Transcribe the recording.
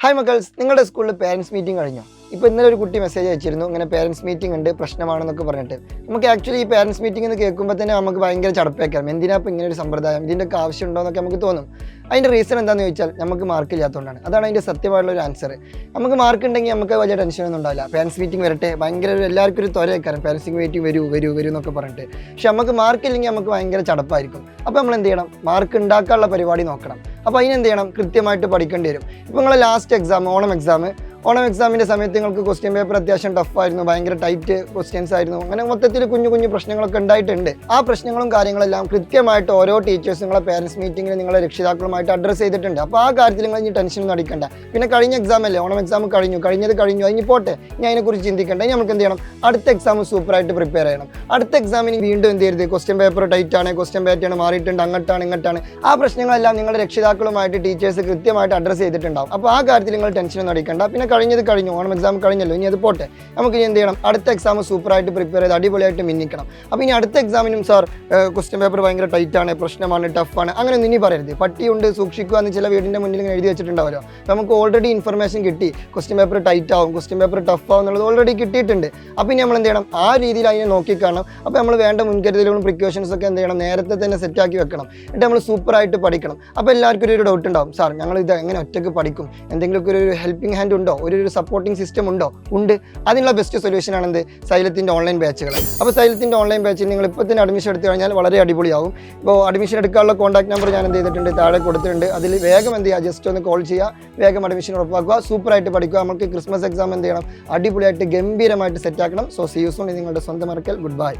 Hi മക്കൾസ്, നിങ്ങളുടെ സ്കൂളിൽ parents meeting കഴിഞ്ഞോ? ഇപ്പോൾ ഇന്നലെ ഒരു കുട്ടി മെസ്സേജ് അയച്ചിരുന്നു, ഇങ്ങനെ പേരൻസ് മീറ്റിംഗ് ഉണ്ട്, പ്രശ്നമാണെന്നൊക്കെ പറഞ്ഞിട്ട്. നമുക്ക് ആക്ച്വലി ഈ പേരൻസ് മീറ്റിംഗ് എന്ന് കേൾക്കുമ്പോൾ തന്നെ നമുക്ക് ഭയങ്കര ചടപ്പേക്കാം. എന്തിനാ ഇപ്പോൾ ഇങ്ങനെ ഒരു സമ്പ്രദായം, ഇതിൻ്റെയൊക്കെ ആവശ്യമുണ്ടോ എന്നൊക്കെ നമുക്ക് തോന്നും. അതിൻ്റെ റീസൺ എന്താണെന്ന് ചോദിച്ചാൽ നമുക്ക് മാർക്ക് ഇല്ലാത്തതുകൊണ്ടാണ്. അതാണ് അതിൻ്റെ സത്യമായിട്ടുള്ള ഒരു ആൻസർ. നമുക്ക് മാർക്ക് ഉണ്ടെങ്കിൽ നമുക്ക് വലിയ ടെൻഷനൊന്നും ഉണ്ടാവില്ല. പേരൻസ് മീറ്റിംഗ് വരട്ടെ, ഭയങ്കര എല്ലാവർക്കും ഒരു ത്വരയൊക്കെ പേരൻസ് മീറ്റിംഗ് വരൂ എന്നൊക്കെ പറഞ്ഞിട്ട്. പക്ഷെ നമുക്ക് മാർക്ക് ഇല്ലെങ്കിൽ നമുക്ക് ഭയങ്കര ചടപ്പായിരിക്കും. അപ്പോൾ നമ്മൾ എന്ത് ചെയ്യണം? മാർക്ക് ഉണ്ടാക്കാനുള്ള പരിപാടി നോക്കണം. അപ്പോൾ അതിനെന്ത് ചെയ്യണം? കൃത്യമായിട്ട് പഠിക്കേണ്ടി വരും. ഇപ്പോൾ നിങ്ങളെ ലാസ്റ്റ് എക്സാം, ഓണം എക്സാമിൻ്റെ സമയത്ത് നിങ്ങൾക്ക് ക്വസ്റ്റ്യൻ പേപ്പർ അത്യാവശ്യം ടഫായിരുന്നു, ഭയങ്കര ടൈറ്റ് ക്വസ്റ്റ്യൻസ് ആയിരുന്നു. അങ്ങനെ മൊത്തത്തിൽ കുഞ്ഞു പ്രശ്നങ്ങളൊക്കെ ഉണ്ടായിട്ടുണ്ട്. ആ പ്രശ്നങ്ങളും കാര്യങ്ങളെല്ലാം കൃത്യമായിട്ട് ഓരോ ടീച്ചേഴ്സ് നിങ്ങളെ പേരൻസ് മീറ്റിങ്ങിൽ നിങ്ങളെ രക്ഷിതാക്കളുമായിട്ട് അഡ്രസ്സ് ചെയ്തിട്ടുണ്ട്. അപ്പോൾ ആ കാര്യത്തിൽ നിങ്ങൾ ഇനി ടെൻഷനൊന്നും അടിക്കണ്ട. പിന്നെ കഴിഞ്ഞ എക്സാം അല്ലേ, ഓണം എക്സാം കഴിഞ്ഞത് കഴിഞ്ഞു, അതിന് പോട്ടെ, ഇനി അതിനെക്കുറിച്ച് ചിന്തിക്കേണ്ട. ഇനി നമുക്ക് എന്ത് ചെയ്യണം? അടുത്ത എക്സാം സൂപ്പറായിട്ട് പ്രിപ്പയർ ചെയ്യണം. അടുത്ത എക്സാമിന് വീണ്ടും എന്ത് ചെയ്യരുത്? ക്വസ്റ്റ്യൻ പേപ്പർ ടൈറ്റ് ആണ്, ക്വസ്റ്റ്യൻ പാറ്റേൺ മാറിയിട്ടുണ്ട്, അങ്ങോട്ടാണ് ഇങ്ങോട്ടാണ്. ആ പ്രശ്നങ്ങളെല്ലാം നിങ്ങളുടെ രക്ഷിതാക്കളുമായിട്ട് ടീച്ചേഴ്സ് കൃത്യമായിട്ട് അഡ്രസ്സ് ചെയ്തിട്ടുണ്ടാവും. അപ്പോൾ ആ കാര്യത്തിൽ നിങ്ങൾ ടെൻഷനൊന്നും അടിക്കണ്ട. പിന്നെ കഴിഞ്ഞു, ഓണം എക്സാം കഴിഞ്ഞല്ലോ, ഇനി അത് പോട്ടെ, നമുക്ക് ഇനി എന്ത് ചെയ്യണം? അടുത്ത എക്സാം സൂപ്പറായിട്ട് പ്രിപ്പയർ ചെയ്ത് അടിപൊളിയായിട്ട് മിന്നിക്കണം. അപ്പോൾ ഇനി അടുത്ത എക്സാമിനും സാർ ക്വസ്റ്റ്യൻ പേപ്പർ ഭയങ്കര ടൈറ്റാണ്, പ്രശ്നമാണ്, ടഫാണ്, അങ്ങനെ ഒന്നും ഇനി പറയരുത്. പട്ടിയുണ്ട് സൂക്ഷിക്കുക എന്ന് ചില വീടിൻ്റെ മുന്നിൽ ഇങ്ങനെ എഴുതി വെച്ചിട്ടുണ്ടാവുമല്ലോ. അപ്പോൾ നമുക്ക് ഓൾറെഡി ഇൻഫർമേഷൻ കിട്ടി, ക്വസ്റ്റ്യൻ പേപ്പർ ടൈറ്റ് ആവും, ക്വസ്റ്റ്യൻ പേപ്പർ ടഫ് ആവും എന്നുള്ളത് ഓൾറെഡി കിട്ടിയിട്ടുണ്ട്. അപ്പോൾ ഇനി നമ്മൾ എന്ത് ചെയ്യണം? ആ രീതിയിൽ അതിനെ നോക്കിക്കാണണം. അപ്പോൾ നമ്മൾ വേണ്ട മുൻകരുതലുകളും പ്രിക്കോഷൻസ് ഒക്കെ എന്ത് ചെയ്യണം? നേരത്തെ തന്നെ സെറ്റാക്കി വെക്കണം. എന്നിട്ട് നമ്മൾ സൂപ്പറായിട്ട് പഠിക്കണം. അപ്പോൾ എല്ലാവർക്കും ഒരു ഡൗട്ട് ഉണ്ടാവും, സാർ ഞങ്ങൾ ഇത് എങ്ങനെ ഒറ്റയ്ക്ക് പഠിക്കും? എന്തെങ്കിലുമൊക്കെ ഒരു ഹെൽപ്പിംഗ് ഹാൻഡ് ഉണ്ടോ? ഒരു സപ്പോർട്ടിംഗ് സിസ്റ്റം ഉണ്ടോ? ഉണ്ട്. അതിനുള്ള ബെസ്റ്റ് സൊല്യൂഷൻ ആണ് എന്ത്? സൈലത്തിൻ്റെ ഓൺലൈൻ ബാച്ചുകൾ. അപ്പോൾ സൈലത്തിൻ്റെ ഓൺലൈൻ ബാച്ചിൽ നിങ്ങൾ ഇപ്പോൾ തന്നെ അഡ്മിഷൻ എടുത്തു കഴിഞ്ഞാൽ വളരെ അടിപൊളിയാവും. ഇപ്പോൾ അഡ്മിഷൻ എടുക്കാനുള്ള കോൺടാക്ട് നമ്പർ ഞാൻ എന്ത് ചെയ്തിട്ടുണ്ട്? താഴെ കൊടുത്തിട്ടുണ്ട്. അതിൽ വേഗം എന്ത് ചെയ്യുക? ജസ്റ്റ് ഒന്ന് കോൾ ചെയ്യുക, വേഗം അഡ്മിഷൻ ഉറപ്പാക്കുക, സൂപ്പറായിട്ട് പഠിക്കുക. നമുക്ക് ക്രിസ്മസ് എക്സാം എന്ത് ചെയ്യണം? അടിപൊളിയായിട്ട് ഗംഭീരമായിട്ട് സെറ്റാക്കണം. So see you soon. നിങ്ങളുടെ സ്വന്തം മറക്കൽ. Good bye.